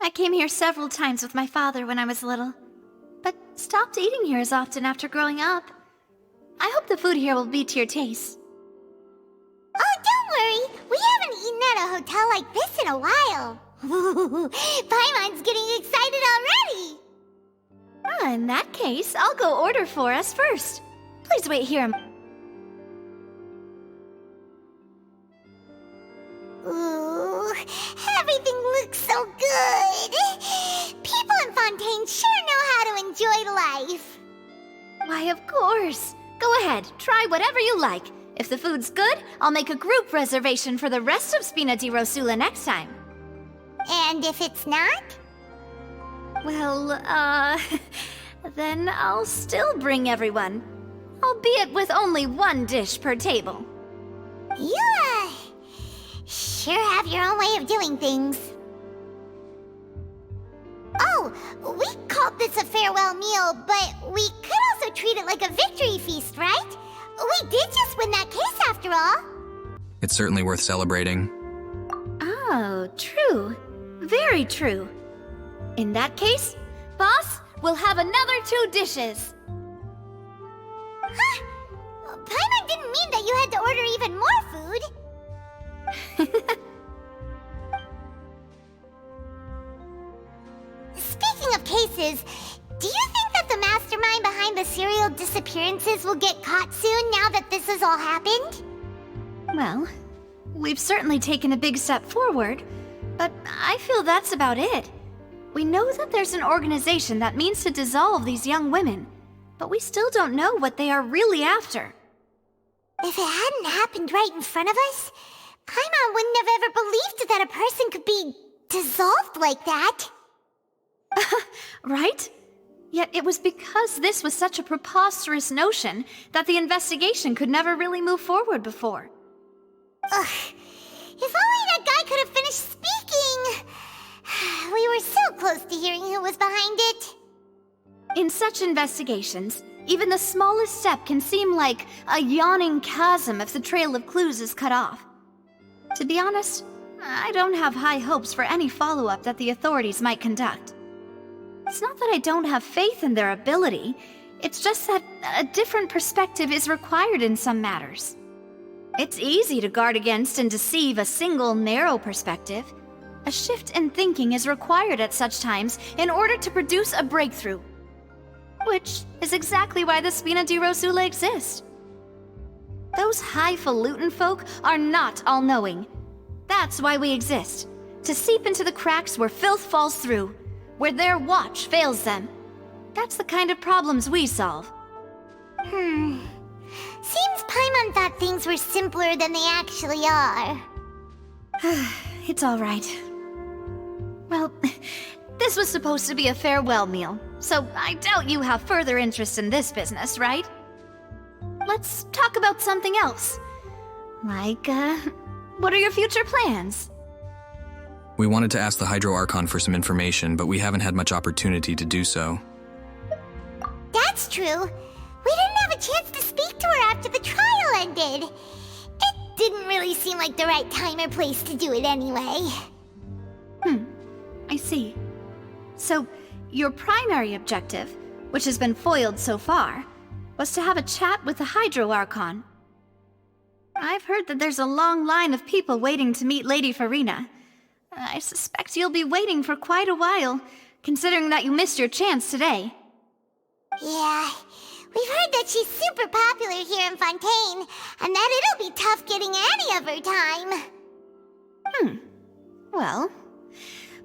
I came here several times with my father when I was little, but stopped eating here as often after growing up. I hope the food here will be to your taste. Oh, don't worry! We haven't eaten at a hotel like this in a while. Paimon's getting excited already! In that case, I'll go order for us first. Please wait here. Ooh, everything looks so good! People in Fontaine sure know how to enjoy life! Why, of course. Go ahead, try whatever you like. If the food's good, I'll make a group reservation for the rest of Spina di Rosula next time. And if it's not? Well, then I'll still bring everyone. Albeit with only one dish per table. You, sure have your own way of doing things. Oh, we called this a farewell meal, but we could also treat it like a victory feast, right? We did just win that case after all. It's certainly worth celebrating. Oh, true. Very true. In that case, boss, we'll have another 2 dishes. Huh? Paimon didn't mean that you had to order even more food. Speaking of cases, do you think that the mastermind behind the serial disappearances will get caught soon now that this has all happened? Well, we've certainly taken a big step forward, but I feel that's about it. We know that there's an organization that means to dissolve these young women, but we still don't know what they are really after. If it hadn't happened right in front of us, Paimon wouldn't have ever believed that a person could be dissolved like that. Right? Yet it was because this was such a preposterous notion that the investigation could never really move forward before. Ugh. If only that guy could have finished speaking! We were so close to hearing who was behind it. In such investigations, even the smallest step can seem like a yawning chasm if the trail of clues is cut off. To be honest, I don't have high hopes for any follow-up that the authorities might conduct. It's not that I don't have faith in their ability, it's just that a different perspective is required in some matters. It's easy to guard against and deceive a single narrow perspective. A shift in thinking is required at such times in order to produce a breakthrough. Which is exactly why the Spina di Rosula exist. Those highfalutin folk are not all-knowing. That's why we exist. To seep into the cracks where filth falls through, where their watch fails them. That's the kind of problems we solve. Seems Paimon thought things were simpler than they actually are. It's all right. Well, this was supposed to be a farewell meal, so I doubt you have further interest in this business, right? Let's talk about something else. Like, what are your future plans? We wanted to ask the Hydro Archon for some information, but we haven't had much opportunity to do so. That's true. We didn't have a chance to speak to her after the trial ended. It didn't really seem like the right time or place to do it anyway. I see. So, your primary objective, which has been foiled so far, was to have a chat with the Hydro Archon. I've heard that there's a long line of people waiting to meet Lady Farina. I suspect you'll be waiting for quite a while, considering that you missed your chance today. Yeah, we've heard that she's super popular here in Fontaine, and that it'll be tough getting any of her time. Well,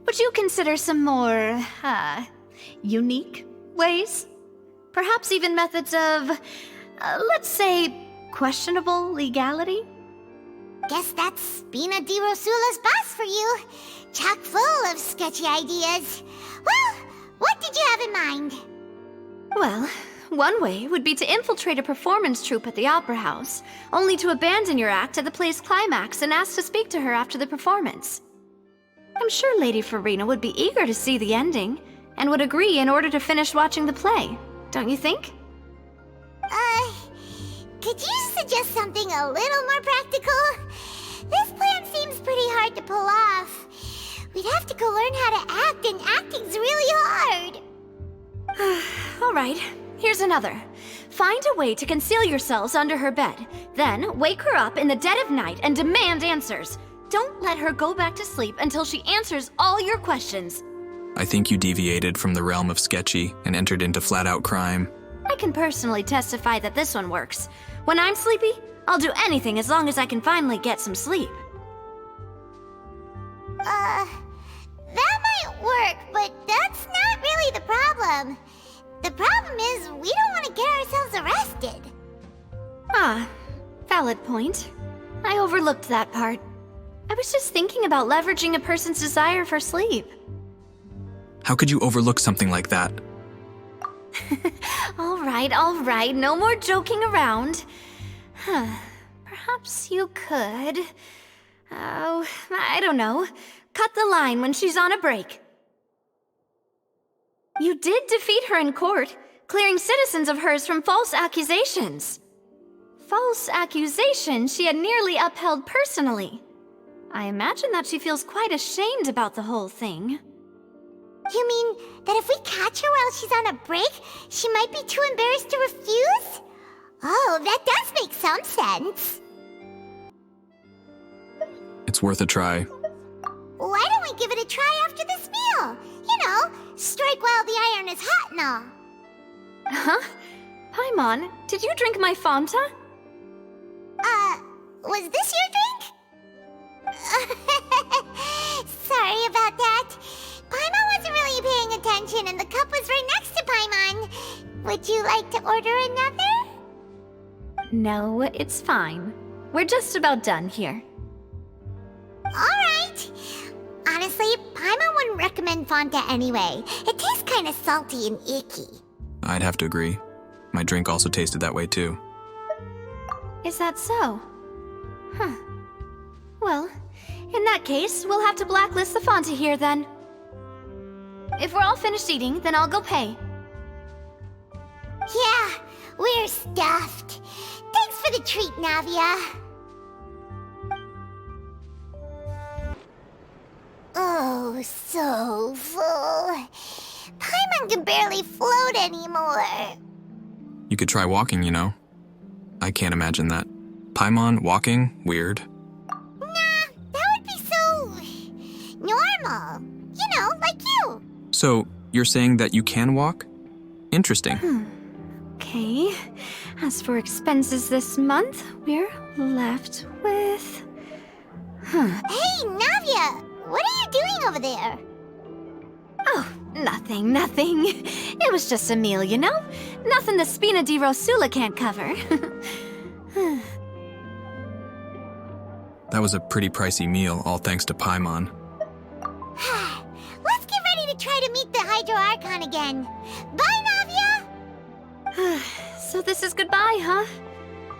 would you consider some more, unique ways? Perhaps even methods of, let's say, questionable legality? Guess that's Spina di Rosula's boss for you. Chock full of sketchy ideas. Well, what did you have in mind? Well, one way would be to infiltrate a performance troupe at the Opera House, only to abandon your act at the play's climax and ask to speak to her after the performance. I'm sure Lady Farina would be eager to see the ending, and would agree in order to finish watching the play, don't you think? Could you suggest something a little more practical? This plan seems pretty hard to pull off. We'd have to go learn how to act, and acting's really hard. Alright, here's another. Find a way to conceal yourselves under her bed. Then, wake her up in the dead of night and demand answers. Don't let her go back to sleep until she answers all your questions. I think you deviated from the realm of sketchy and entered into flat-out crime. I can personally testify that this one works. When I'm sleepy, I'll do anything as long as I can finally get some sleep. That might work, but that's not really the problem. The problem is we don't want to get ourselves arrested. Ah, valid point. I overlooked that part. I was just thinking about leveraging a person's desire for sleep. How could you overlook something like that? All right, no more joking around. Perhaps you could... Oh, I don't know. Cut the line when she's on a break. You did defeat her in court, clearing citizens of hers from false accusations. False accusations she had nearly upheld personally. I imagine that she feels quite ashamed about the whole thing. You mean that if we catch her while she's on a break, she might be too embarrassed to refuse? Oh, that does make some sense. It's worth a try. Why don't we give it a try after this meal? You know, strike while the iron is hot and all. Huh? Paimon, did you drink my Fanta? Was this your drink? Sorry about that. Paimon wasn't really paying attention and the cup was right next to Paimon. Would you like to order another? No, it's fine. We're just about done here. Alright. Honestly, Paimon wouldn't recommend Fanta anyway. It tastes kind of salty and icky. I'd have to agree. My drink also tasted that way too. Is that so? Huh. Well, in that case, we'll have to blacklist the Fanta here then. If we're all finished eating, then I'll go pay. Yeah, we're stuffed. Thanks for the treat, Navia. Oh, so full. Paimon can barely float anymore. You could try walking, you know. I can't imagine that. Paimon walking? Weird. Nah, that would be so... normal. You know, like you. So, you're saying that you can walk? Interesting. Okay. As for expenses this month, we're left with... Hey, Navia! What are you doing over there? Oh, nothing. It was just a meal, you know? Nothing the Spina di Rosula can't cover. That was a pretty pricey meal, all thanks to Paimon. Let's get ready to try to meet the Hydro Archon again. Bye, Navia! So this is goodbye, huh?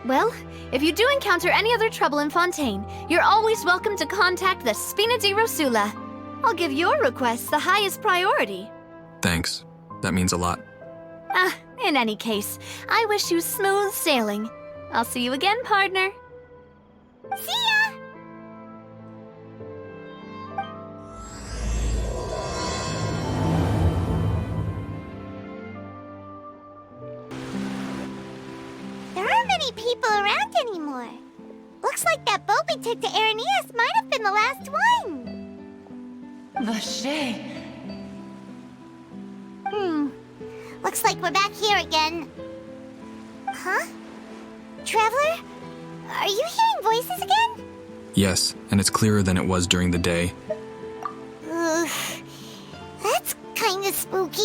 Well, if you do encounter any other trouble in Fontaine, you're always welcome to contact the Spina di Rosula. I'll give your request the highest priority. Thanks. That means a lot. In any case, I wish you smooth sailing. I'll see you again, partner. See ya! There aren't many people around anymore. Looks like that boat we took to Araneus might have been the last one. Vache. Looks like we're back here again. Huh? Traveler? Are you hearing voices again? Yes, and it's clearer than it was during the day. Ugh. That's kinda spooky.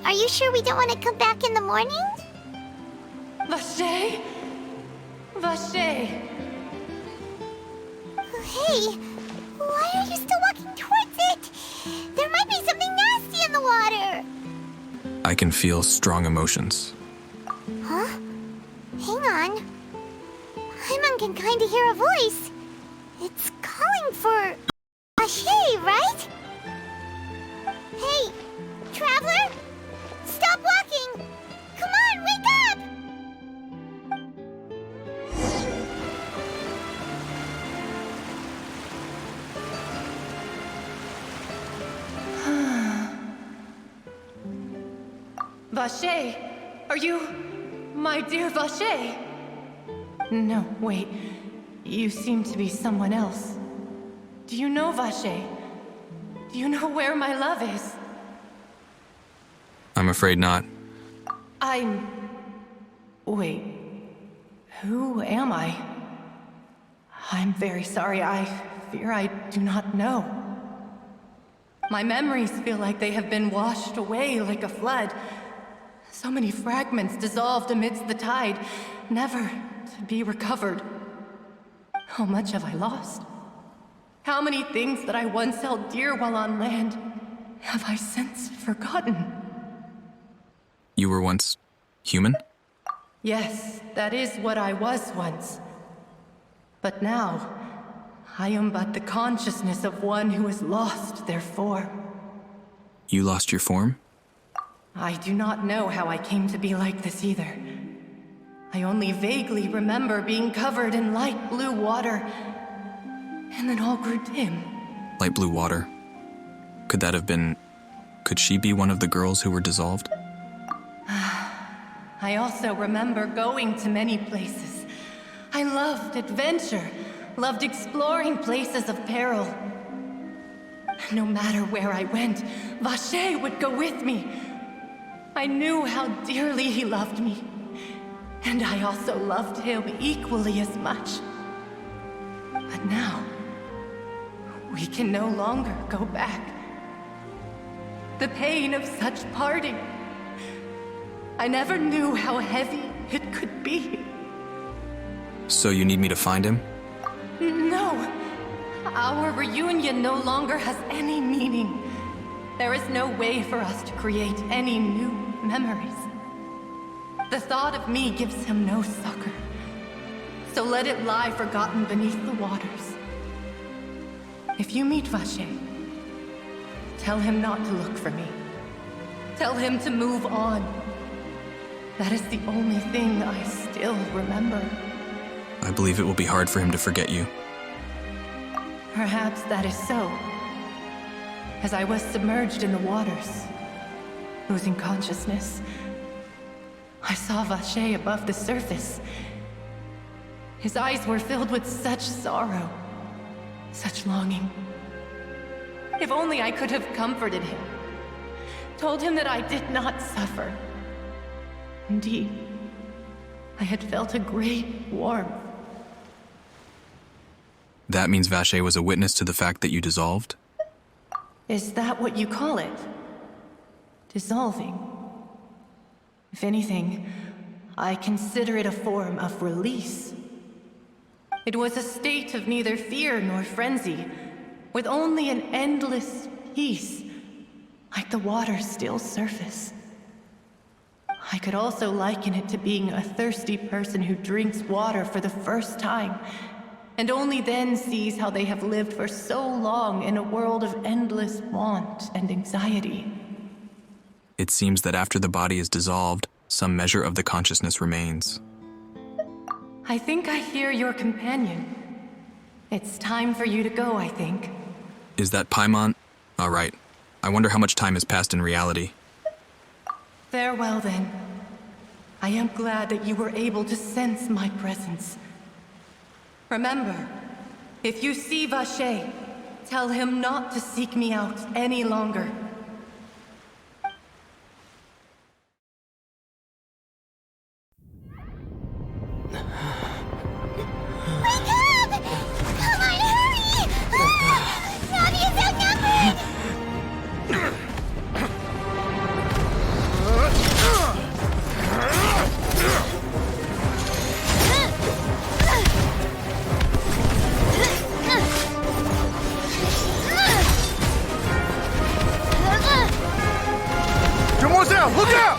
Are you sure we don't want to come back in the morning? Vache. Vache. Hey, why are you still walking towards it? There might be something nasty in the water. I can feel strong emotions. Huh? Hang on. Paimon can kinda hear a voice. It's calling for... Vache, right? Hey, Traveler? Stop walking! Come on, wake up! Vache, are you... my dear Vache? No, wait. You seem to be someone else. Do you know Vache? Do you know where my love is? I'm afraid not. Wait. Who am I? I'm very sorry. I fear I do not know. My memories feel like they have been washed away like a flood. So many fragments dissolved amidst the tide, never to be recovered. How much have I lost? How many things that I once held dear while on land have I since forgotten? You were once human? Yes, that is what I was once. But now, I am but the consciousness of one who has lost their form. You lost your form? I do not know how I came to be like this either. I only vaguely remember being covered in light blue water, and then all grew dim. Light blue water. Could that have been... could she be one of the girls who were dissolved? I also remember going to many places. I loved adventure, loved exploring places of peril. No matter where I went, Vache would go with me. I knew how dearly he loved me, and I also loved him equally as much. But now, we can no longer go back. The pain of such parting, I never knew how heavy it could be. So you need me to find him? No. Our reunion no longer has any meaning. There is no way for us to create any new memories. The thought of me gives him no succor. So let it lie forgotten beneath the waters. If you meet Vache, tell him not to look for me. Tell him to move on. That is the only thing I still remember. I believe it will be hard for him to forget you. Perhaps that is so. As I was submerged in the waters, losing consciousness, I saw Vache above the surface. His eyes were filled with such sorrow, such longing. If only I could have comforted him, told him that I did not suffer. Indeed, I had felt a great warmth. That means Vache was a witness to the fact that you dissolved? Is that what you call it? Dissolving? If anything, I consider it a form of release. It was a state of neither fear nor frenzy, with only an endless peace, like the water's still surface. I could also liken it to being a thirsty person who drinks water for the first time, and only then sees how they have lived for so long in a world of endless want and anxiety. It seems that after the body is dissolved, some measure of the consciousness remains. I think I hear your companion. It's time for you to go, I think. Is that Paimon? All right. I wonder how much time has passed in reality. Farewell, then. I am glad that you were able to sense my presence. Remember, if you see Vache, tell him not to seek me out any longer. Wake up! Come on, hurry! Navi is outnumbered! Demoiselle, look out!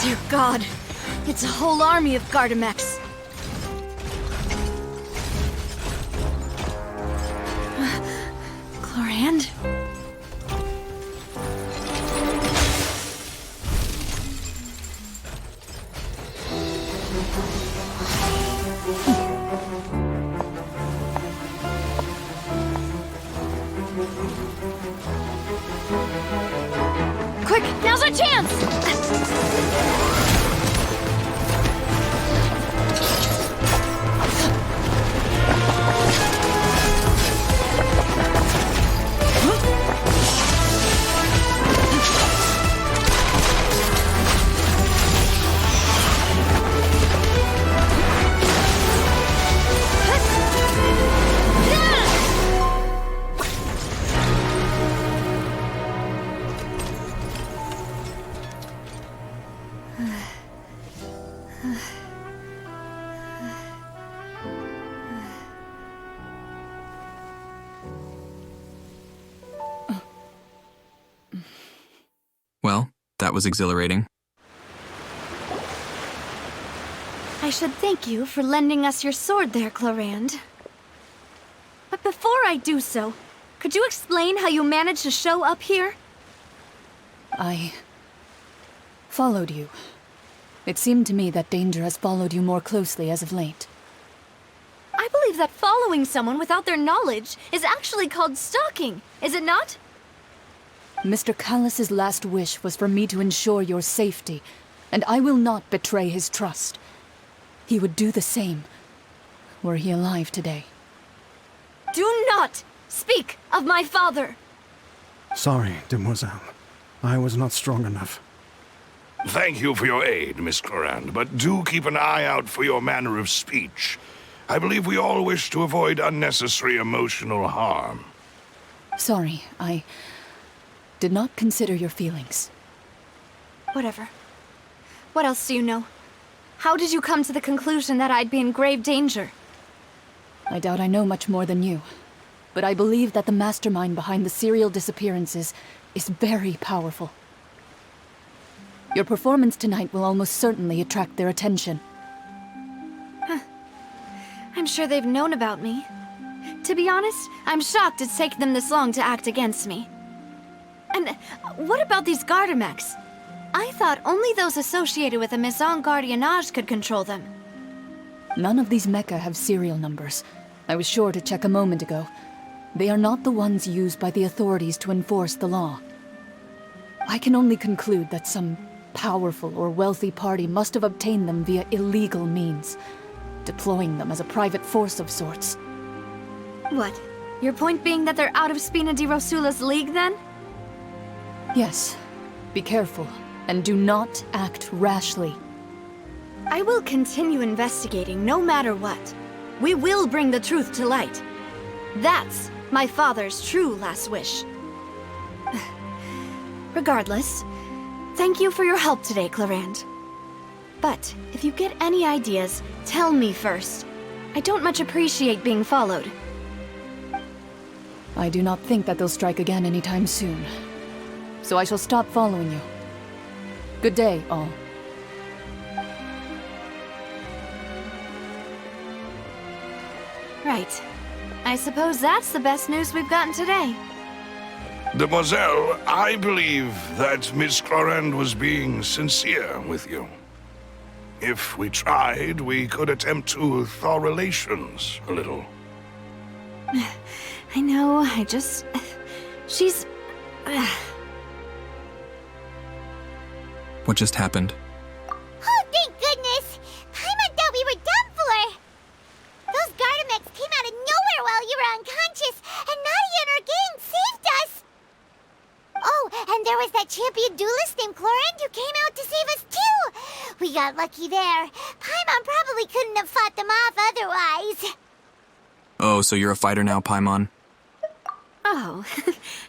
Dear God, it's a whole army of Gardamex. Chlorand? chance! Well, that was exhilarating. I should thank you for lending us your sword there, Clorand. But before I do so, could you explain how you managed to show up here? I followed you. It seemed to me that danger has followed you more closely as of late. I believe that following someone without their knowledge is actually called stalking, is it not? Mr. Callus's last wish was for me to ensure your safety, and I will not betray his trust. He would do the same, were he alive today. Do not speak of my father! Sorry, demoiselle. I was not strong enough. Thank you for your aid, Miss Clorand, but do keep an eye out for your manner of speech. I believe we all wish to avoid unnecessary emotional harm. Sorry, I did not consider your feelings. Whatever. What else do you know? How did you come to the conclusion that I'd be in grave danger? I doubt I know much more than you, but I believe that the mastermind behind the serial disappearances is very powerful. Your performance tonight will almost certainly attract their attention. I'm sure they've known about me. To be honest, I'm shocked it's taken them this long to act against me. And what about these Gardamex? I thought only those associated with a Maison Gardiennage could control them. None of these mecha have serial numbers. I was sure to check a moment ago. They are not the ones used by the authorities to enforce the law. I can only conclude that some powerful or wealthy party must have obtained them via illegal means, deploying them as a private force of sorts. What? Your point being that they're out of Spina di Rosula's league, then? Yes. Be careful, and do not act rashly. I will continue investigating no matter what. We will bring the truth to light. That's my father's true last wish. Regardless, thank you for your help today, Clorand. But if you get any ideas, tell me first. I don't much appreciate being followed. I do not think that they'll strike again anytime soon. So I shall stop following you. Good day, all. Right. I suppose that's the best news we've gotten today. Demoiselle, I believe that Miss Clorand was being sincere with you. If we tried, we could attempt to thaw relations a little. I know, she's... What just happened? Oh, thank goodness! Paimon thought we were done for! Those Gardamex came out of nowhere while you were unconscious, and Nadia and her gang saved us! Oh, and there was that champion duelist named Clorand who came out to save us too! We got lucky there. Paimon probably couldn't have fought them off otherwise. Oh, so you're a fighter now, Paimon? Oh,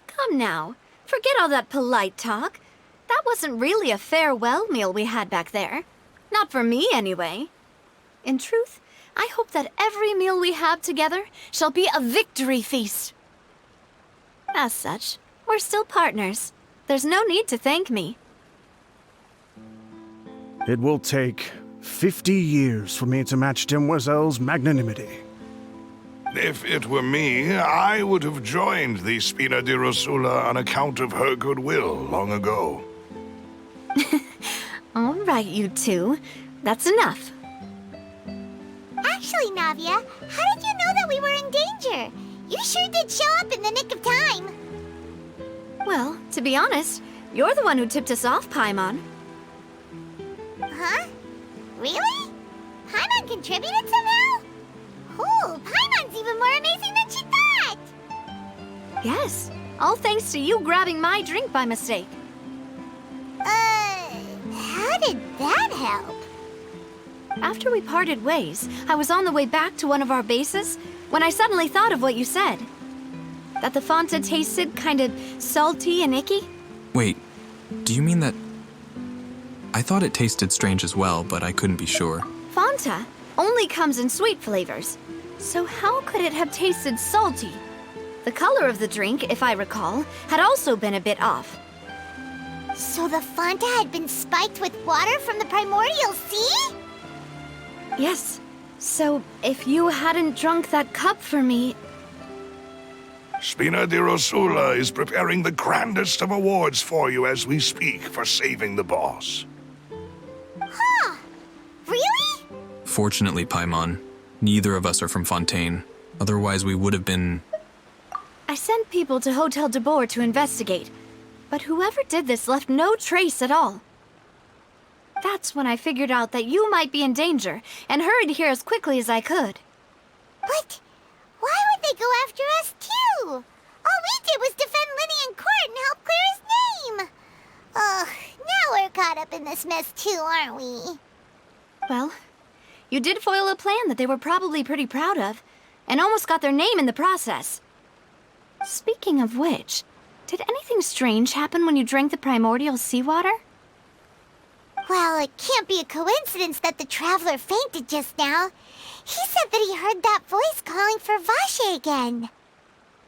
come now. Forget all that polite talk. That wasn't really a farewell meal we had back there. Not for me, anyway. In truth, I hope that every meal we have together shall be a victory feast. As such, we're still partners. There's no need to thank me. It will take 50 years for me to match Demoiselle's magnanimity. If it were me, I would have joined the Spina di Rosula on account of her goodwill long ago. All right, you two. That's enough. Actually, Navia, how did you know that we were in danger? You sure did show up in the nick of time. Well, to be honest, You're the one who tipped us off, Paimon. Huh? Really? Paimon contributed somehow? Ooh, Paimon's even more amazing than she thought! Yes, all thanks to you grabbing my drink by mistake. How did that help? After we parted ways, I was on the way back to one of our bases when I suddenly thought of what you said. That the Fanta tasted kind of salty and icky? Wait, do you mean that... I thought it tasted strange as well, but I couldn't be sure. Fanta only comes in sweet flavors, so how could it have tasted salty? The color of the drink, if I recall, had also been a bit off. So the Fanta had been spiked with water from the primordial sea? Yes. So, if you hadn't drunk that cup for me... Spina di Rosula is preparing the grandest of awards for you as we speak for saving the boss. Huh. Really? Fortunately, Paimon, neither of us are from Fontaine. Otherwise, we would have been... I sent people to Hotel de Boer to investigate, but whoever did this left no trace at all. That's when I figured out that you might be in danger, and hurried here as quickly as I could. But why would they go after us too? All we did was defend Linny in court and help clear his name. Ugh, now we're caught up in this mess too, aren't we? Well, you did foil a plan that they were probably pretty proud of, and almost got their name in the process. Speaking of which, did anything strange happen when you drank the primordial seawater? Well, it can't be a coincidence that the traveler fainted just now. He said that he heard that voice calling for Vache again.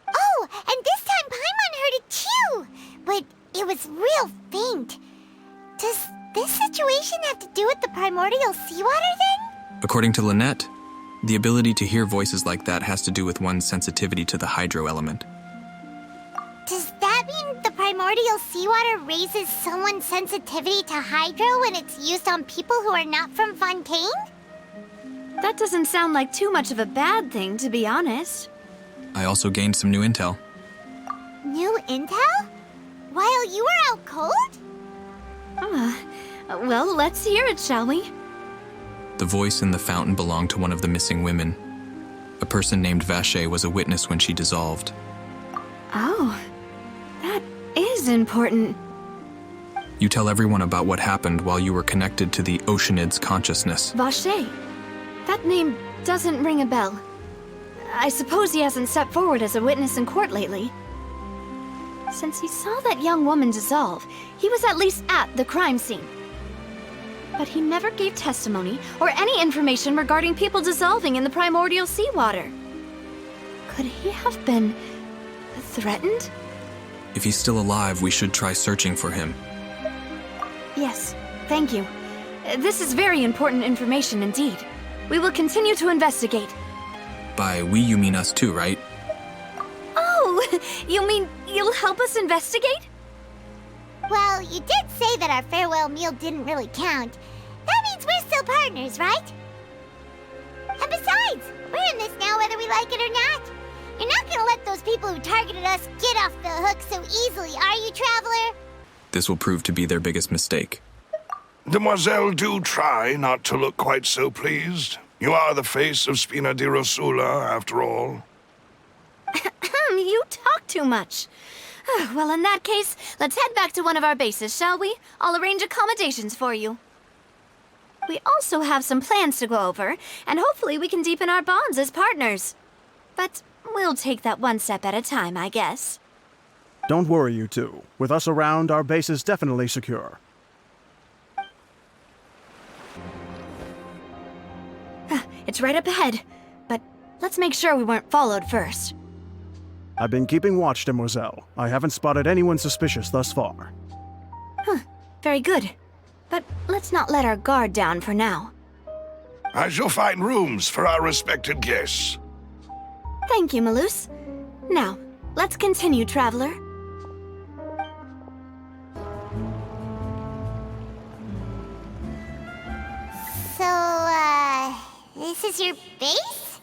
Oh, and this time Paimon heard it too, but it was real faint. Does this situation have to do with the primordial seawater then? According to Lynette, the ability to hear voices like that has to do with one's sensitivity to the hydro element. Does that mean the primordial seawater raises someone's sensitivity to hydro when it's used on people who are not from Fontaine? That doesn't sound like too much of a bad thing, to be honest. I also gained some new intel. New intel? While you were out cold? Well, let's hear it, shall we? The voice in the fountain belonged to one of the missing women. A person named Vache was a witness when she dissolved. Oh, that is important. You tell everyone about what happened while you were connected to the Oceanid's consciousness. Vache. That name doesn't ring a bell. I suppose he hasn't stepped forward as a witness in court lately. Since he saw that young woman dissolve, he was at least at the crime scene. But he never gave testimony or any information regarding people dissolving in the primordial seawater. Could he have been threatened? If he's still alive, we should try searching for him. Yes, thank you. This is very important information indeed. We will continue to investigate. By we, you mean us too, right? Oh, you mean you'll help us investigate? Well, you did say that our farewell meal didn't really count. That means we're still partners, right? And besides, we're in this now whether we like it or not. You're not gonna let those people who targeted us get off the hook so easily, are you, Traveler? This will prove to be their biggest mistake. Demoiselle, do try not to look quite so pleased. You are the face of Spina di Rosula, after all. You talk too much. Well, in that case, let's head back to one of our bases, shall we? I'll arrange accommodations for you. We also have some plans to go over, and hopefully we can deepen our bonds as partners. But we'll take that one step at a time, I guess. Don't worry, you two. With us around, our base is definitely secure. It's right up ahead, but let's make sure we weren't followed first. I've been keeping watch, Demoiselle. I haven't spotted anyone suspicious thus far. Very good. But let's not let our guard down for now. I shall find rooms for our respected guests. Thank you, Malus. Now, let's continue, Traveler. So, this is your base?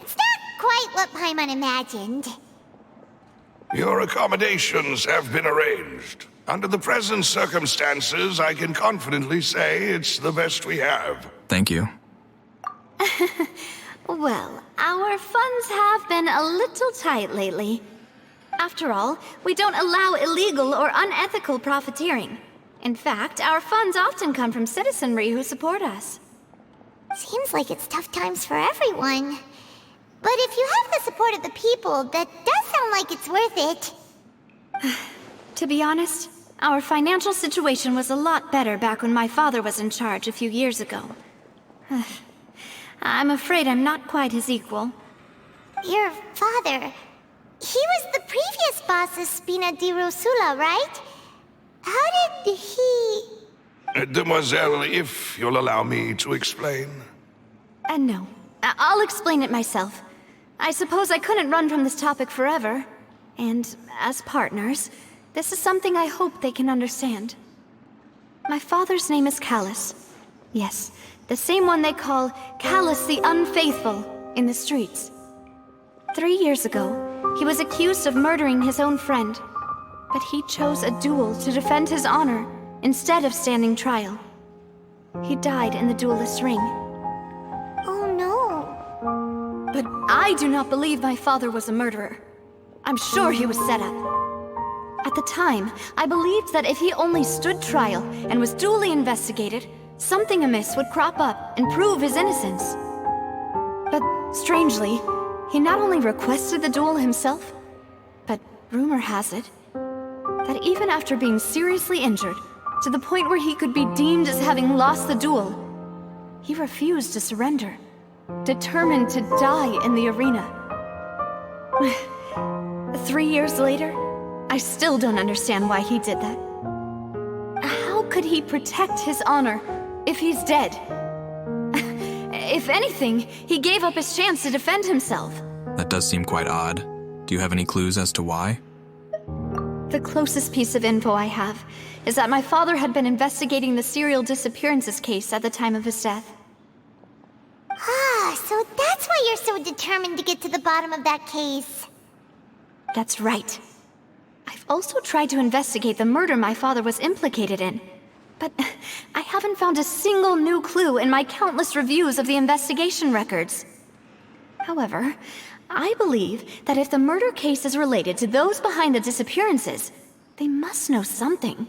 It's not quite what Paimon imagined. Your accommodations have been arranged. Under the present circumstances, I can confidently say it's the best we have. Thank you. Well, our funds have been a little tight lately. After all, we don't allow illegal or unethical profiteering. In fact, our funds often come from citizenry who support us. Seems like it's tough times for everyone. But if you have the support of the people, that does sound like it's worth it. To be honest, our financial situation was a lot better back when my father was in charge a few years ago. I'm afraid I'm not quite his equal. Your father... He was the previous boss of Spina di Rosula, right? How did he... Demoiselle, if you'll allow me to explain. No. I'll explain it myself. I suppose I couldn't run from this topic forever. And as partners, this is something I hope they can understand. My father's name is Callus. Yes, the same one they call Callus the Unfaithful in the streets. 3 years ago, he was accused of murdering his own friend. But he chose a duel to defend his honor instead of standing trial. He died in the duelist's ring. Oh no. But I do not believe my father was a murderer. I'm sure he was set up. At the time, I believed that if he only stood trial and was duly investigated, something amiss would crop up and prove his innocence. But strangely, he not only requested the duel himself, but rumor has it that even after being seriously injured, to the point where he could be deemed as having lost the duel, he refused to surrender, determined to die in the arena. 3 years later, I still don't understand why he did that. How could he protect his honor if he's dead? If anything, he gave up his chance to defend himself. That does seem quite odd. Do you have any clues as to why? The closest piece of info I have is that my father had been investigating the serial disappearances case at the time of his death. Ah, so that's why you're so determined to get to the bottom of that case. That's right. I've also tried to investigate the murder my father was implicated in, but I haven't found a single new clue in my countless reviews of the investigation records. However, I believe that if the murder case is related to those behind the disappearances, they must know something.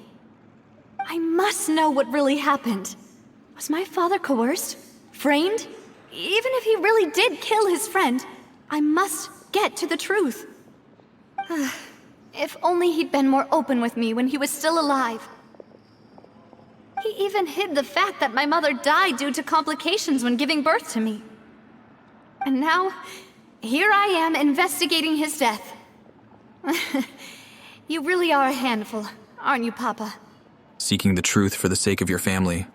I must know what really happened. Was my father coerced? Framed? Even if he really did kill his friend, I must get to the truth. If only he'd been more open with me when he was still alive. He even hid the fact that my mother died due to complications when giving birth to me. And now, here I am investigating his death. You really are a handful, aren't you, Papa? Seeking the truth for the sake of your family.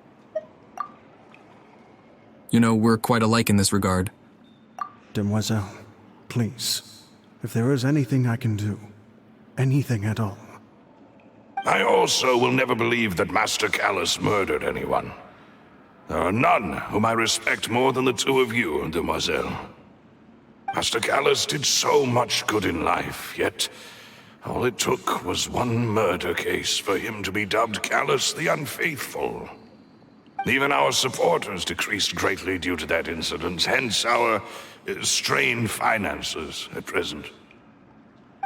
You know, we're quite alike in this regard. Demoiselle, please, if there is anything I can do, anything at all. I also will never believe that Master Callus murdered anyone. There are none whom I respect more than the two of you, Demoiselle. Master Callus did so much good in life, yet all it took was one murder case for him to be dubbed Callus the Unfaithful. Even our supporters decreased greatly due to that incident, hence our strained finances at present.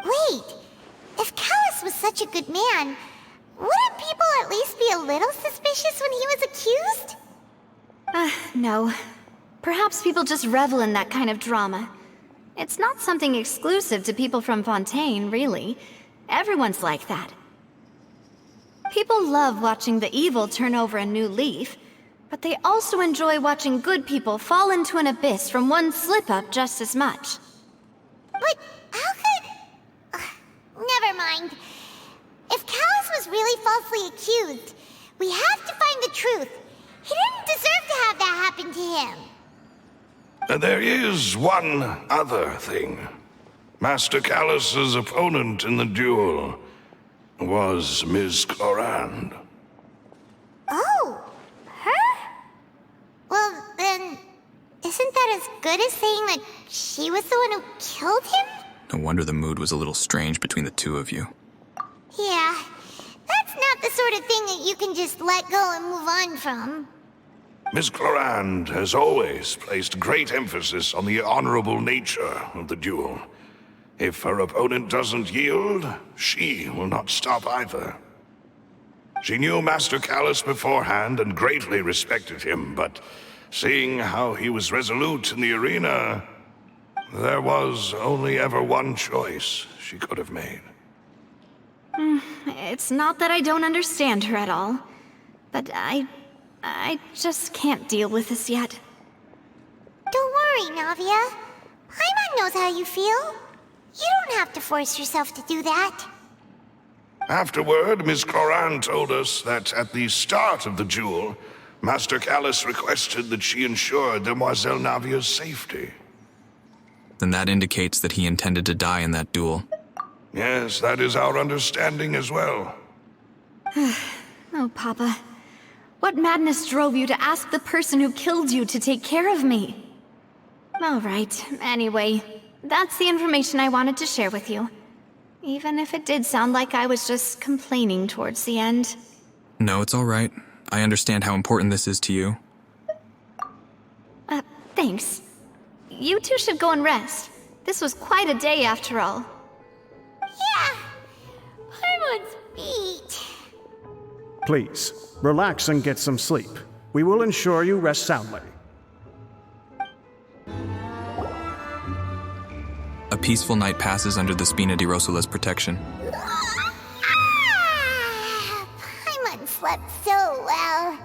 Wait, if Callus was such a good man, wouldn't people at least be a little suspicious when he was accused? No. Perhaps people just revel in that kind of drama. It's not something exclusive to people from Fontaine, really. Everyone's like that. People love watching the evil turn over a new leaf, but they also enjoy watching good people fall into an abyss from one slip-up just as much. But how could... never mind. If Callus was really falsely accused, we have to find the truth. He didn't deserve to have that happen to him. There is one other thing. Master Callus's opponent in the duel was Ms. Clorand. Oh, her? Well, then, isn't that as good as saying that she was the one who killed him? No wonder the mood was a little strange between the two of you. Yeah, that's not the sort of thing that you can just let go and move on from. Miss Clorand has always placed great emphasis on the honorable nature of the duel. If her opponent doesn't yield, she will not stop either. She knew Master Callus beforehand and greatly respected him, but seeing how he was resolute in the arena, there was only ever one choice she could have made. It's not that I don't understand her at all, but I just can't deal with this yet. Don't worry, Navia. Paimon knows how you feel. You don't have to force yourself to do that. Afterward, Miss Clorand told us that at the start of the duel, Master Callus requested that she ensure Demoiselle Navia's safety. Then that indicates that he intended to die in that duel. Yes, that is our understanding as well. Oh, Papa. What madness drove you to ask the person who killed you to take care of me? All right, anyway, that's the information I wanted to share with you. Even if it did sound like I was just complaining towards the end. No, it's all right. I understand how important this is to you. Thanks. You two should go and rest. This was quite a day after all. Yeah. Paimon's beat. Please, relax and get some sleep. We will ensure you rest soundly. A peaceful night passes under the Spina di Rosula's protection. Paimon slept so well.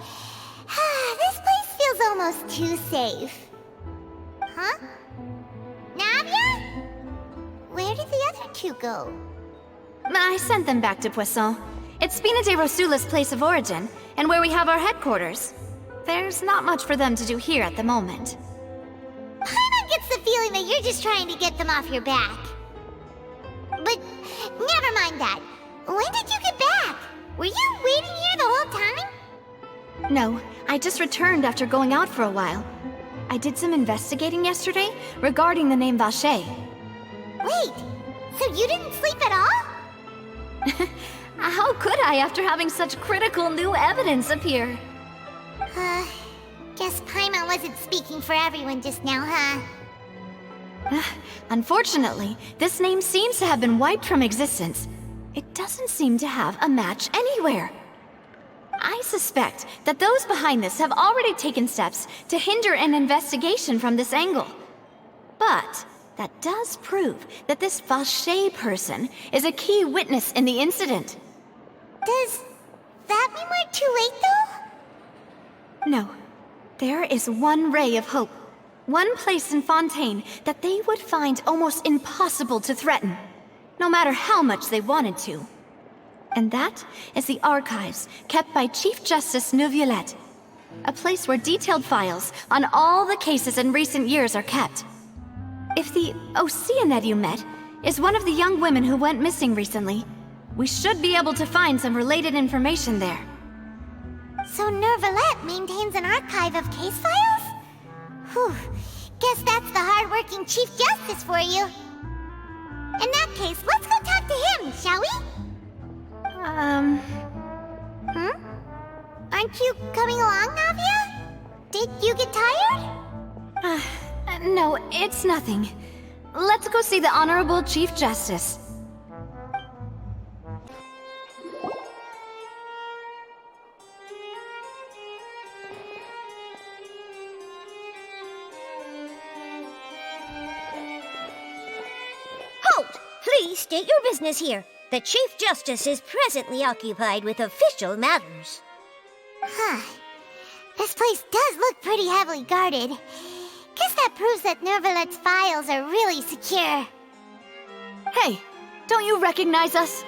This place feels almost too safe. Huh? Navia? Where did the other two go? I sent them back to Poisson. It's Spina di Rosula's place of origin, and where we have our headquarters. There's not much for them to do here at the moment. Paimon gets the feeling that you're just trying to get them off your back. But never mind that. When did you get back? Were you waiting here the whole time? No, I just returned after going out for a while. I did some investigating yesterday regarding the name Vacher. Wait, so you didn't sleep at all? How could I after having such critical new evidence appear? Guess Paimon wasn't speaking for everyone just now, huh? Unfortunately, this name seems to have been wiped from existence. It doesn't seem to have a match anywhere. I suspect that those behind this have already taken steps to hinder an investigation from this angle. But that does prove that this Vacher person is a key witness in the incident. Does that mean we're too late, though? No. There is one ray of hope. One place in Fontaine that they would find almost impossible to threaten, no matter how much they wanted to. And that is the archives kept by Chief Justice Neuvillette, a place where detailed files on all the cases in recent years are kept. If the Oceanette you met is one of the young women who went missing recently, we should be able to find some related information there. So Neuvillette maintains an archive of case files? Whew, guess that's the hard-working Chief Justice for you. In that case, let's go talk to him, shall we? Aren't you coming along, Navia? Did you get tired? No, it's nothing. Let's go see the Honorable Chief Justice. Halt! Please state your business here. The Chief Justice is presently occupied with official matters. Huh. This place does look pretty heavily guarded. Guess that proves that Neuvillette's files are really secure. Hey, don't you recognize us?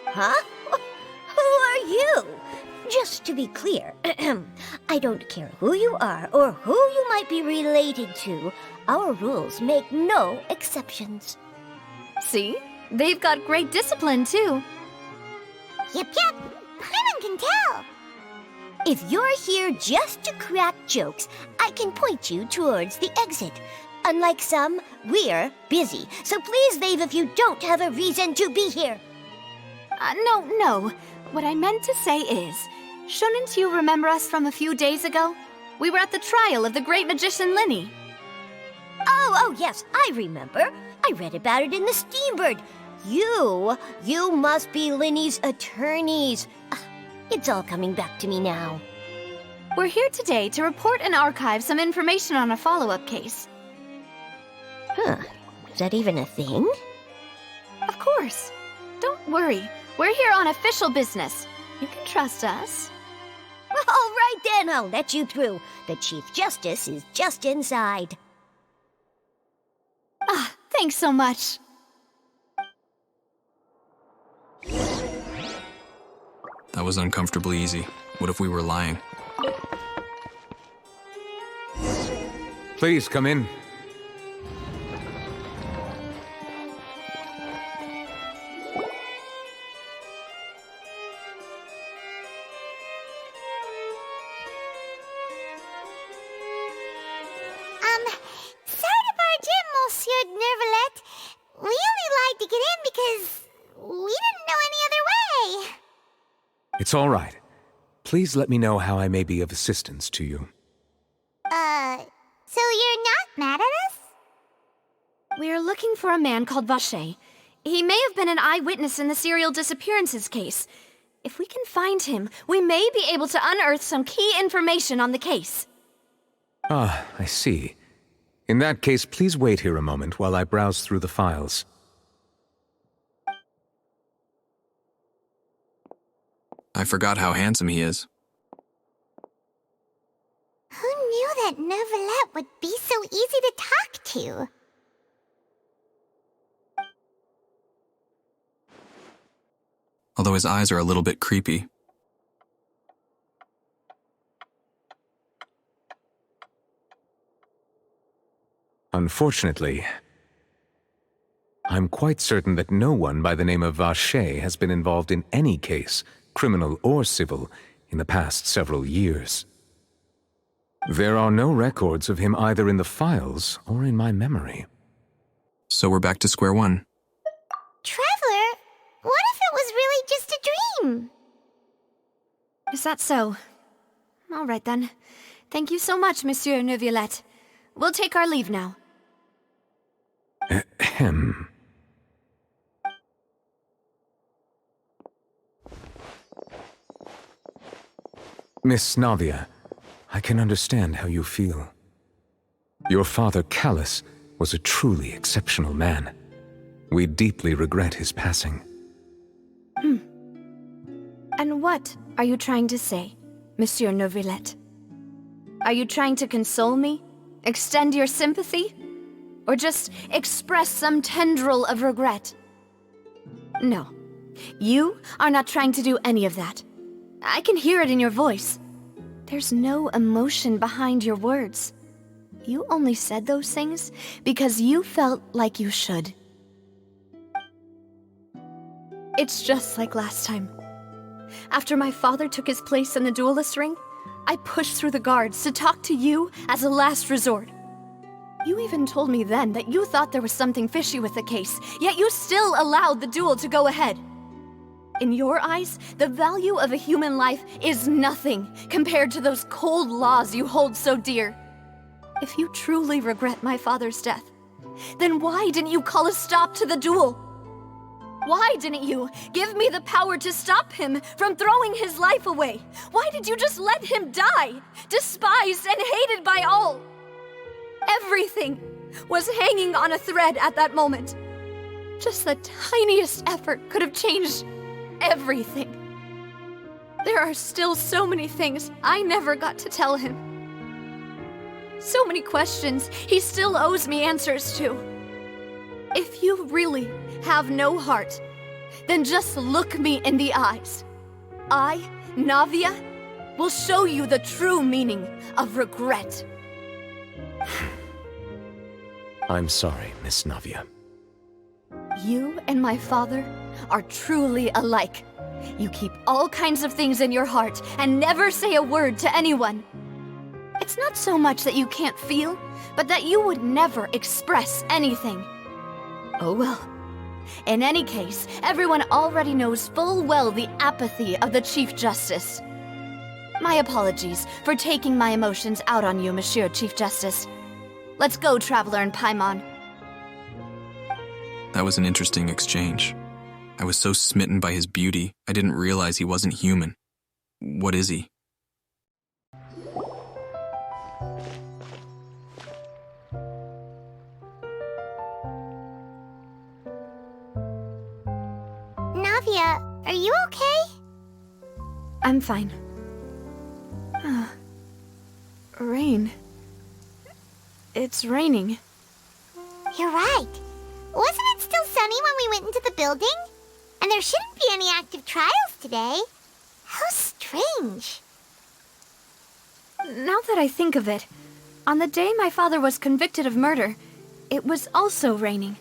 Huh? Who are you? Just to be clear, I don't care who you are or who you might be related to. Our rules make no exceptions. See? They've got great discipline, too. Yep. Paimon can tell. If you're here just to crack jokes, I can point you towards the exit. Unlike some, we're busy, so please leave if you don't have a reason to be here. No. What I meant to say is, shouldn't you remember us from a few days ago? We were at the trial of the great magician Linny. Oh, yes, I remember. I read about it in the Steambird. You must be Linny's attorneys. It's all coming back to me now. We're here today to report and archive some information on a follow-up case. Huh. Is that even a thing? Of course. Don't worry. We're here on official business. You can trust us. All right then, I'll let you through. The Chief Justice is just inside. Thanks so much. That was uncomfortably easy. What if we were lying? Please come in. Sorry to barge in, Monsieur Nervalet. We only lied to get in because we didn't know any other way. It's all right. Please let me know how I may be of assistance to you. So you're not mad at us? We're looking for a man called Vacher. He may have been an eyewitness in the serial disappearances case. If we can find him, we may be able to unearth some key information on the case. Ah, I see. In that case, please wait here a moment while I browse through the files. I forgot how handsome he is. Who knew that Nervalet would be so easy to talk to? Although his eyes are a little bit creepy. Unfortunately, I'm quite certain that no one by the name of Vacher has been involved in any case, criminal or civil, in the past several years. There are no records of him either in the files or in my memory. So we're back to square one. Traveler, what if it was really just a dream? Is that so? All right then. Thank you so much, Monsieur Neuvillette. We'll take our leave now. Ahem. Miss Navia, I can understand how you feel. Your father, Callus, was a truly exceptional man. We deeply regret his passing. And what are you trying to say, Monsieur Neuvillette? Are you trying to console me? Extend your sympathy? Or just express some tendril of regret? No. You are not trying to do any of that. I can hear it in your voice. There's no emotion behind your words. You only said those things because you felt like you should. It's just like last time. After my father took his place in the duelist ring, I pushed through the guards to talk to you as a last resort. You even told me then that you thought there was something fishy with the case, yet you still allowed the duel to go ahead. In your eyes, the value of a human life is nothing compared to those cold laws you hold so dear. If you truly regret my father's death, then why didn't you call a stop to the duel? Why didn't you give me the power to stop him from throwing his life away? Why did you just let him die, despised and hated by all? Everything was hanging on a thread at that moment. Just the tiniest effort could have changed everything. There are still so many things I never got to tell him. So many questions he still owes me answers to. If you really have no heart, then just look me in the eyes. I, Navia, will show you the true meaning of regret. I'm sorry, Miss Navia. You and my father are truly alike. You keep all kinds of things in your heart and never say a word to anyone. It's not so much that you can't feel, but that you would never express anything. Oh well, In any case, everyone already knows full well the apathy of the Chief Justice. My apologies for taking my emotions out on you, Monsieur Chief Justice. Let's go, Traveler and Paimon. That was an interesting exchange. I was so smitten by his beauty, I didn't realize he wasn't human. What is he? Navia, are you okay? I'm fine. Rain. It's raining. You're right. Wasn't it still sunny when we went into the building? And there shouldn't be any active trials today. How strange. Now that I think of it, on the day my father was convicted of murder, it was also raining.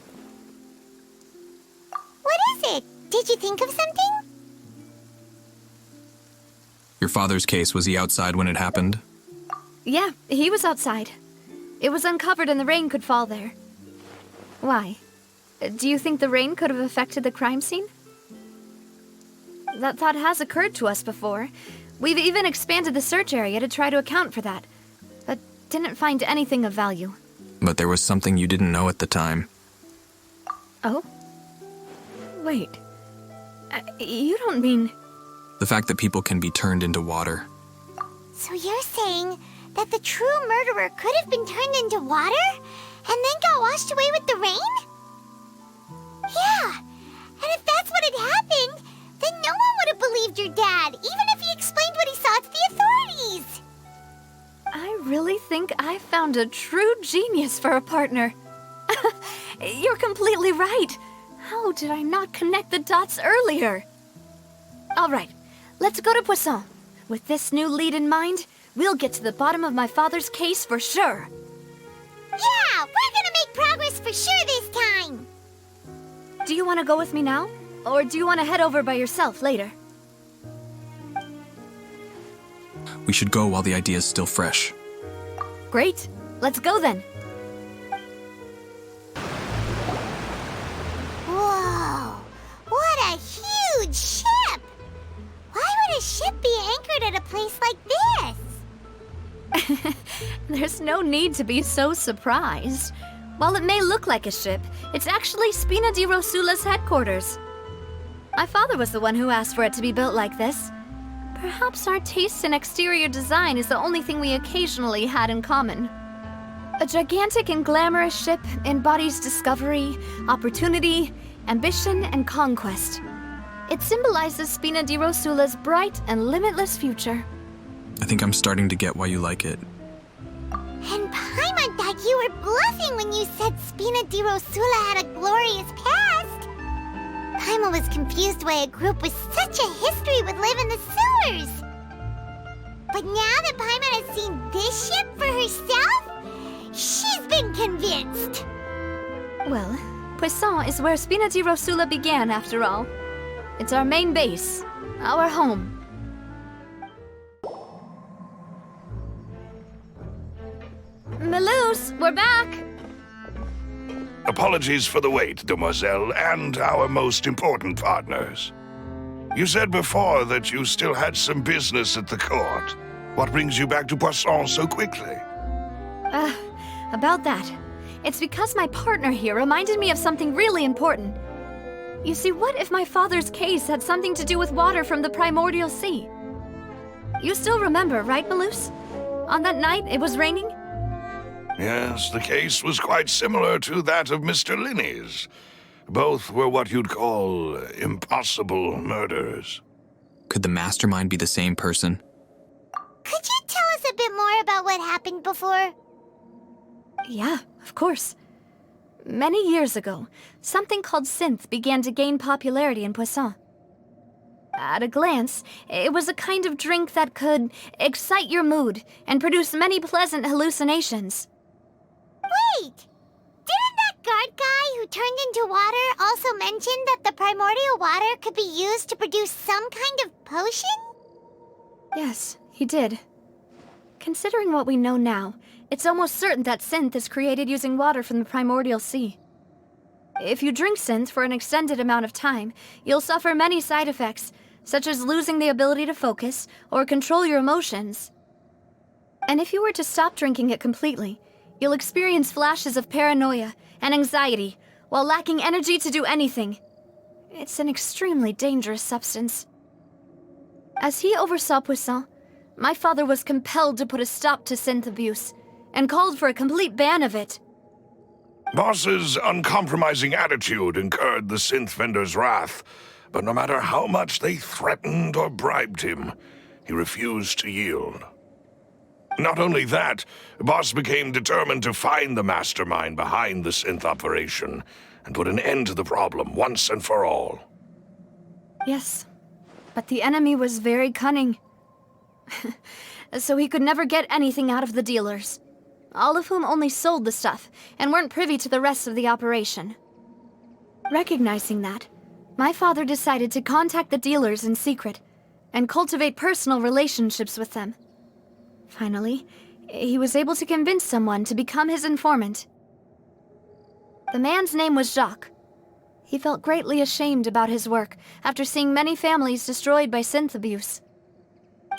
What is it? Did you think of something? Your father's case, was he outside when it happened? Yeah, he was outside. It was uncovered and the rain could fall there. Why? Do you think the rain could have affected the crime scene? That thought has occurred to us before. We've even expanded the search area to try to account for that, but didn't find anything of value. But there was something you didn't know at the time. Oh? Wait. You don't mean... The fact that people can be turned into water. So you're saying that the true murderer could have been turned into water and then got washed away with the rain? Yeah, and if that's what had happened, then no one would have believed your dad, even if he explained what he saw to the authorities. I really think I found a true genius for a partner. You're completely right. How did I not connect the dots earlier? All right, let's go to Poisson. With this new lead in mind, we'll get to the bottom of my father's case for sure. Yeah, we're gonna make progress for sure this time. Do you want to go with me now? Or do you want to head over by yourself later? We should go while the idea is still fresh. Great. Let's go then. Whoa, what a huge ship! Why would a ship be anchored at a place like this? There's no need to be so surprised. While it may look like a ship, it's actually Spina di Rosula's headquarters. My father was the one who asked for it to be built like this. Perhaps our taste in exterior design is the only thing we occasionally had in common. A gigantic and glamorous ship embodies discovery, opportunity, ambition, and conquest. It symbolizes Spina di Rosula's bright and limitless future. I think I'm starting to get why you like it. And Paimon thought you were bluffing when you said Spina di Rosula had a glorious past. Paimon was confused why a group with such a history would live in the sewers. But now that Paimon has seen this ship for herself, she's been convinced. Well, Poisson is where Spina di Rosula began, after all. It's our main base, our home. Melus, we're back! Apologies for the wait, demoiselle, and our most important partners. You said before that you still had some business at the court. What brings you back to Poisson so quickly? About that. It's because my partner here reminded me of something really important. You see, what if my father's case had something to do with water from the primordial sea? You still remember, right, Melus? On that night, it was raining? Yes, the case was quite similar to that of Mr. Linney's. Both were what you'd call impossible murders. Could the mastermind be the same person? Could you tell us a bit more about what happened before? Yeah, of course. Many years ago, something called synth began to gain popularity in Poisson. At a glance, it was a kind of drink that could excite your mood and produce many pleasant hallucinations. Wait! Didn't that guard guy who turned into water also mention that the primordial water could be used to produce some kind of potion? Yes, he did. Considering what we know now, it's almost certain that synth is created using water from the primordial sea. If you drink synth for an extended amount of time, you'll suffer many side effects, such as losing the ability to focus or control your emotions. And if you were to stop drinking it completely, you'll experience flashes of paranoia and anxiety while lacking energy to do anything. It's an extremely dangerous substance. As he oversaw Poisson, my father was compelled to put a stop to synth abuse and called for a complete ban of it. Boss's uncompromising attitude incurred the synth vendor's wrath, but no matter how much they threatened or bribed him, he refused to yield. Not only that, Boss became determined to find the mastermind behind the synth operation and put an end to the problem once and for all. Yes, but the enemy was very cunning. So he could never get anything out of the dealers, all of whom only sold the stuff and weren't privy to the rest of the operation. Recognizing that, my father decided to contact the dealers in secret and cultivate personal relationships with them. Finally, he was able to convince someone to become his informant. The man's name was Jacques. He felt greatly ashamed about his work after seeing many families destroyed by synth abuse.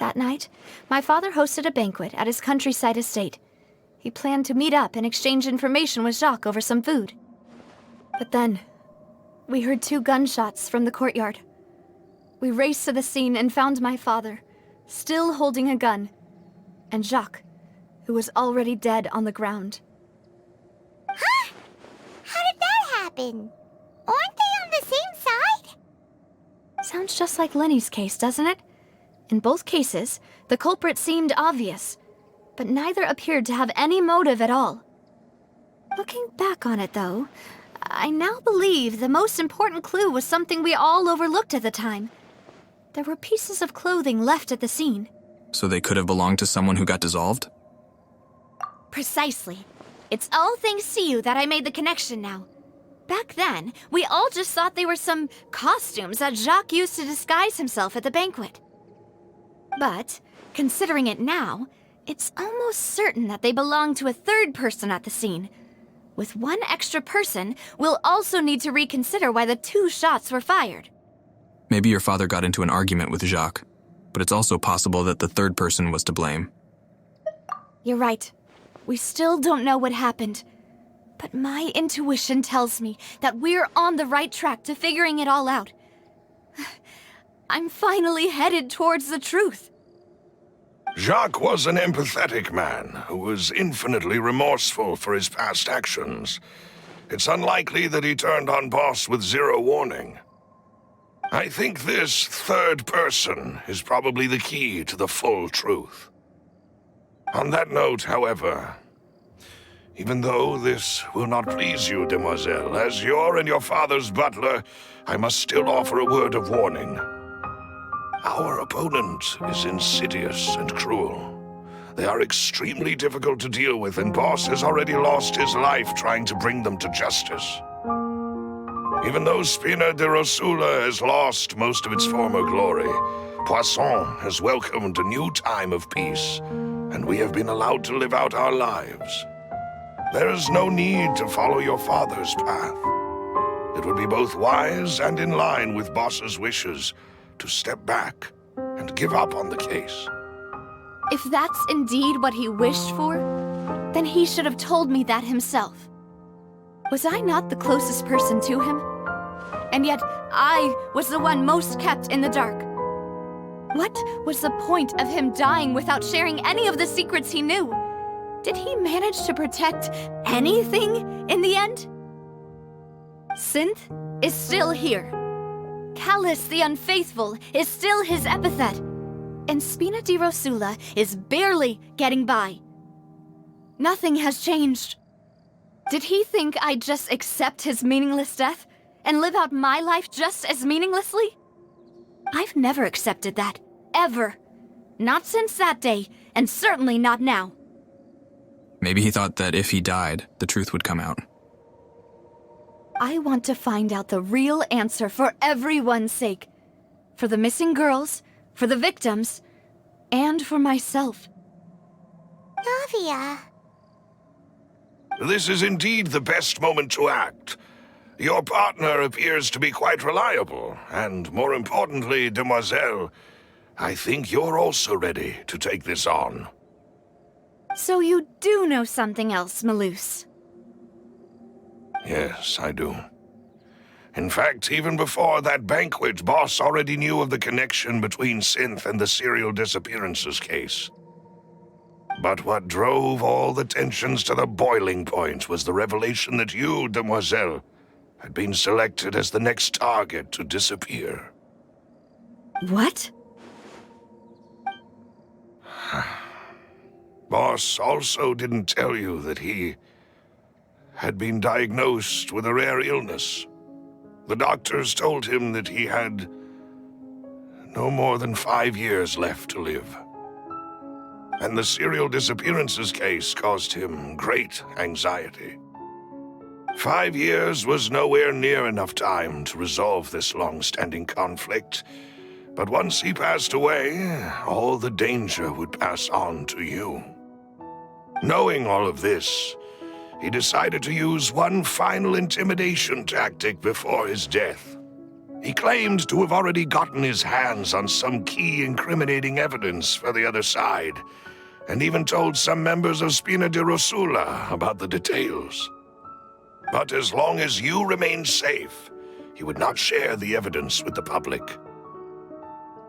That night, my father hosted a banquet at his countryside estate. He planned to meet up and exchange information with Jacques over some food. But then, we heard 2 gunshots from the courtyard. We raced to the scene and found my father, still holding a gun, and Jacques, who was already dead on the ground. Huh? How did that happen? Aren't they on the same side? Sounds just like Lenny's case, doesn't it? In both cases, the culprit seemed obvious, but neither appeared to have any motive at all. Looking back on it, though, I now believe the most important clue was something we all overlooked at the time. There were pieces of clothing left at the scene. So they could have belonged to someone who got dissolved? Precisely. It's all thanks to you that I made the connection now. Back then, we all just thought they were some costumes that Jacques used to disguise himself at the banquet. But, considering it now, it's almost certain that they belong to a third person at the scene. With one extra person, we'll also need to reconsider why the 2 shots were fired. Maybe your father got into an argument with Jacques, but it's also possible that the third person was to blame. You're right. We still don't know what happened. But my intuition tells me that we're on the right track to figuring it all out. I'm finally headed towards the truth. Jacques was an empathetic man who was infinitely remorseful for his past actions. It's unlikely that he turned on Boss with 0 warning. I think this third person is probably the key to the full truth. On that note, however, even though this will not please you, demoiselle, as your and your father's butler, I must still offer a word of warning. Our opponent is insidious and cruel. They are extremely difficult to deal with, and Boss has already lost his life trying to bring them to justice. Even though Spina de Rosula has lost most of its former glory, Poisson has welcomed a new time of peace, and we have been allowed to live out our lives. There is no need to follow your father's path. It would be both wise and in line with Boss's wishes to step back and give up on the case. If that's indeed what he wished for, then he should have told me that himself. Was I not the closest person to him? And yet, I was the one most kept in the dark. What was the point of him dying without sharing any of the secrets he knew? Did he manage to protect anything in the end? Synth is still here. Callus the Unfaithful is still his epithet. And Spina di Rosula is barely getting by. Nothing has changed. Did he think I'd just accept his meaningless death and live out my life just as meaninglessly? I've never accepted that, ever. Not since that day, and certainly not now. Maybe he thought that if he died, the truth would come out. I want to find out the real answer for everyone's sake. For the missing girls, for the victims, and for myself. Navia. This is indeed the best moment to act. Your partner appears to be quite reliable, and more importantly, Demoiselle, I think you're also ready to take this on. So you do know something else, Maloose? Yes, I do. In fact, even before that banquet, Boss already knew of the connection between Synth and the serial disappearances case. But what drove all the tensions to the boiling point was the revelation that you, Demoiselle, had been selected as the next target to disappear. What? Boss also didn't tell you that he had been diagnosed with a rare illness. The doctors told him that he had no more than 5 years left to live. And the serial disappearances case caused him great anxiety. 5 years was nowhere near enough time to resolve this long-standing conflict, but once he passed away, all the danger would pass on to you. Knowing all of this, he decided to use one final intimidation tactic before his death. He claimed to have already gotten his hands on some key incriminating evidence for the other side, and even told some members of Spina di Rosula about the details. But as long as you remained safe, he would not share the evidence with the public.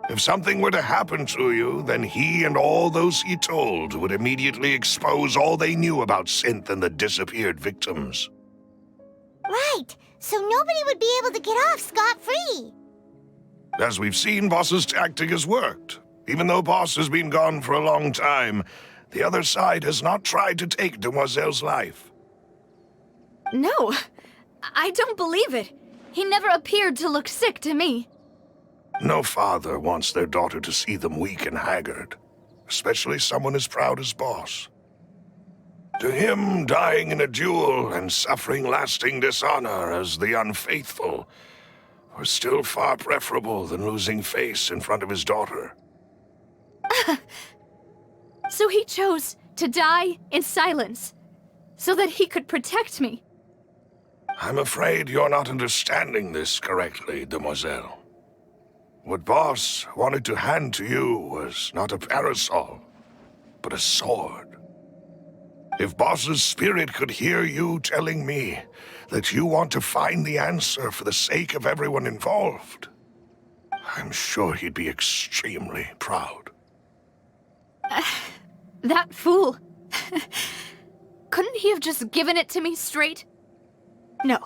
If something were to happen to you, then he and all those he told would immediately expose all they knew about Synth and the disappeared victims. Right, so nobody would be able to get off scot-free. As we've seen, Boss's tactic has worked. Even though Boss has been gone for a long time, the other side has not tried to take Demoiselle's life. No, I don't believe it. He never appeared to look sick to me. No father wants their daughter to see them weak and haggard, especially someone as proud as Boss. To him, dying in a duel and suffering lasting dishonor as the unfaithful was still far preferable than losing face in front of his daughter. So he chose to die in silence, so that he could protect me. I'm afraid you're not understanding this correctly, Demoiselle. What Boss wanted to hand to you was not a parasol, but a sword. If Boss's spirit could hear you telling me that you want to find the answer for the sake of everyone involved, I'm sure he'd be extremely proud. That fool. Couldn't he have just given it to me straight? No.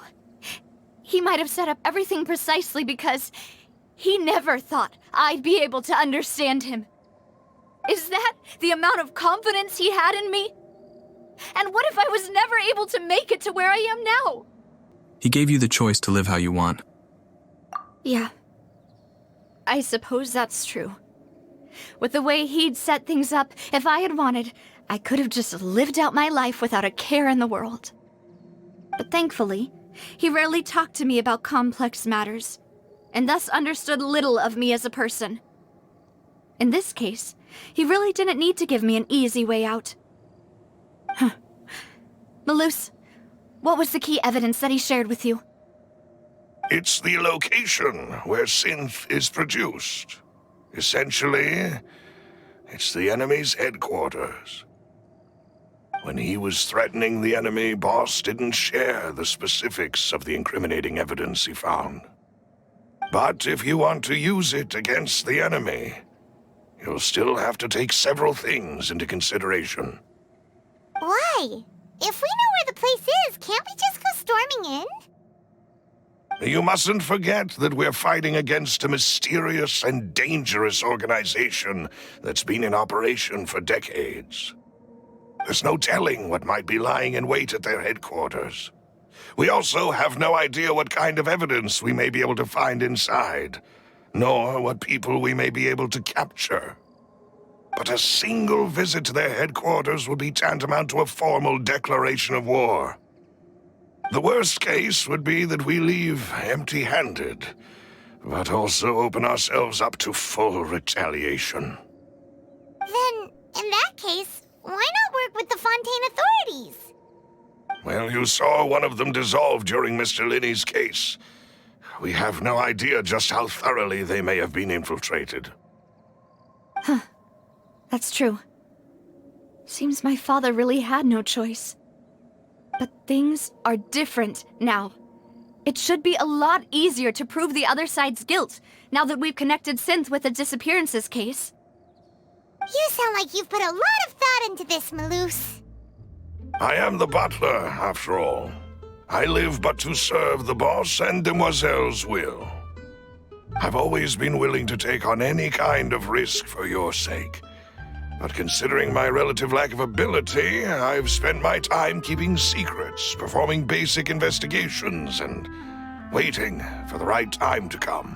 He might have set up everything precisely because he never thought I'd be able to understand him. Is that the amount of confidence he had in me? And what if I was never able to make it to where I am now? He gave you the choice to live how you want. Yeah. I suppose that's true. With the way he'd set things up, if I had wanted, I could have just lived out my life without a care in the world. But thankfully, he rarely talked to me about complex matters, and thus understood little of me as a person. In this case, he really didn't need to give me an easy way out. Maloose, what was the key evidence that he shared with you? It's the location where Synth is produced. Essentially, it's the enemy's headquarters. When he was threatening the enemy, Boss didn't share the specifics of the incriminating evidence he found. But if you want to use it against the enemy, you'll still have to take several things into consideration. Why? If we know where the place is, can't we just go storming in? You mustn't forget that we're fighting against a mysterious and dangerous organization that's been in operation for decades. There's no telling what might be lying in wait at their headquarters. We also have no idea what kind of evidence we may be able to find inside, nor what people we may be able to capture. But a single visit to their headquarters would be tantamount to a formal declaration of war. The worst case would be that we leave empty-handed, but also open ourselves up to full retaliation. Then, in that case, why not work with the Fontaine authorities? Well, you saw one of them dissolve during Mr. Linney's case. We have no idea just how thoroughly they may have been infiltrated. That's true. Seems my father really had no choice. But things are different now. It should be a lot easier to prove the other side's guilt, now that we've connected Synth with the disappearances case. You sound like you've put a lot of thought into this, Maloose. I am the butler, after all. I live but to serve the boss and Demoiselle's will. I've always been willing to take on any kind of risk for your sake. But considering my relative lack of ability, I've spent my time keeping secrets, performing basic investigations, and waiting for the right time to come.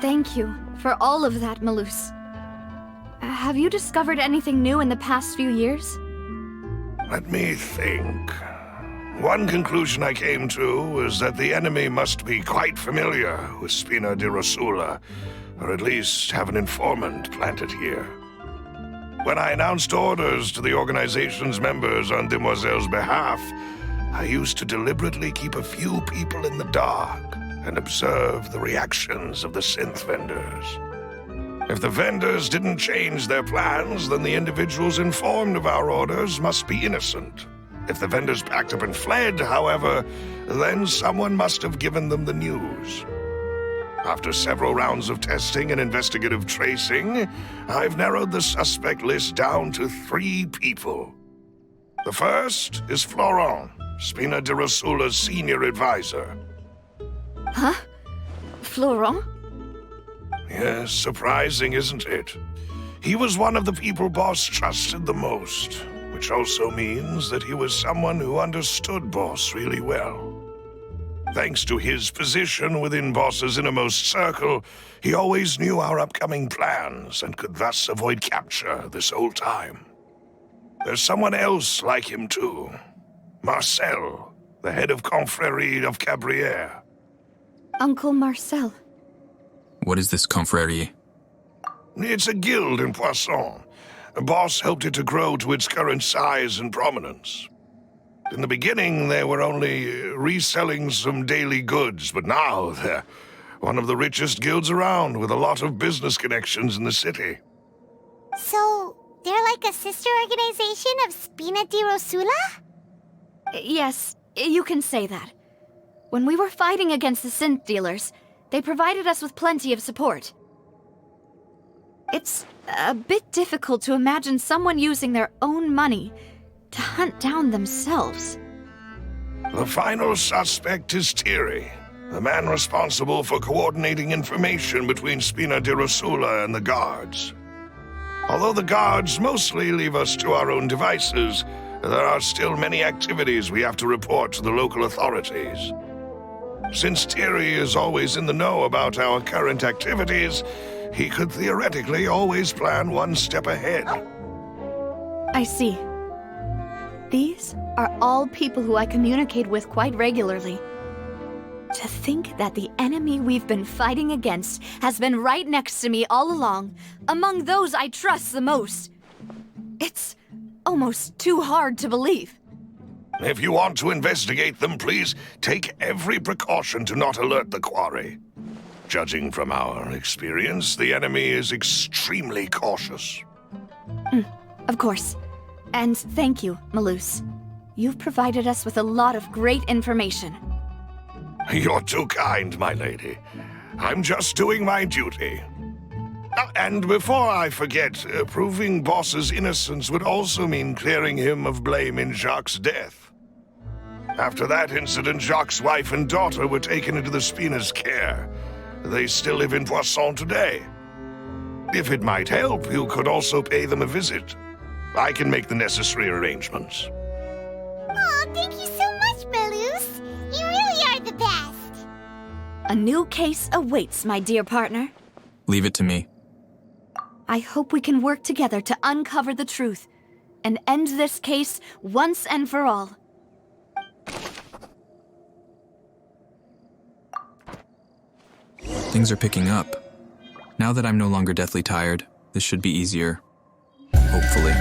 Thank you for all of that, Maloose. Have you discovered anything new in the past few years? Let me think. One conclusion I came to was that the enemy must be quite familiar with Spina di Rosula, or at least have an informant planted here. When I announced orders to the organization's members on Demoiselle's behalf, I used to deliberately keep a few people in the dark and observe the reactions of the synth vendors. If the vendors didn't change their plans, then the individuals informed of our orders must be innocent. If the vendors packed up and fled, however, then someone must have given them the news. After several rounds of testing and investigative tracing, I've narrowed the suspect list down to 3 people. The first is Florent, Spina di Rosula's senior advisor. Huh? Florent? Yes, surprising, isn't it? He was one of the people Boss trusted the most, which also means that he was someone who understood Boss really well. Thanks to his position within Boss's innermost circle, he always knew our upcoming plans and could thus avoid capture this whole time. There's someone else like him too. Marcel, the head of Confrérie of Cabrières. Uncle Marcel. What is this confrérie? It's a guild in Poisson. Boss helped it to grow to its current size and prominence. In the beginning, they were only reselling some daily goods, but now they're one of the richest guilds around, with a lot of business connections in the city. So, they're like a sister organization of Spina di Rosula? Yes, you can say that. When we were fighting against the synth dealers, they provided us with plenty of support. It's a bit difficult to imagine someone using their own money to hunt down themselves. The final suspect is Thierry, the man responsible for coordinating information between Spina di Rosula and the guards. Although the guards mostly leave us to our own devices, there are still many activities we have to report to the local authorities. Since Thierry is always in the know about our current activities, he could theoretically always plan one step ahead. I see. These are all people who I communicate with quite regularly. To think that the enemy we've been fighting against has been right next to me all along, among those I trust the most. It's almost too hard to believe. If you want to investigate them, please take every precaution to not alert the quarry. Judging from our experience, the enemy is extremely cautious. Of course. And thank you, Maloose. You've provided us with a lot of great information. You're too kind, my lady. I'm just doing my duty. And before I forget, proving Boss's innocence would also mean clearing him of blame in Jacques' death. After that incident, Jacques' wife and daughter were taken into the Spina's care. They still live in Poisson today. If it might help, you could also pay them a visit. I can make the necessary arrangements. Aw, thank you so much, Maloose. You really are the best. A new case awaits, my dear partner. Leave it to me. I hope we can work together to uncover the truth and end this case once and for all. Things are picking up. Now that I'm no longer deathly tired, this should be easier. Hopefully.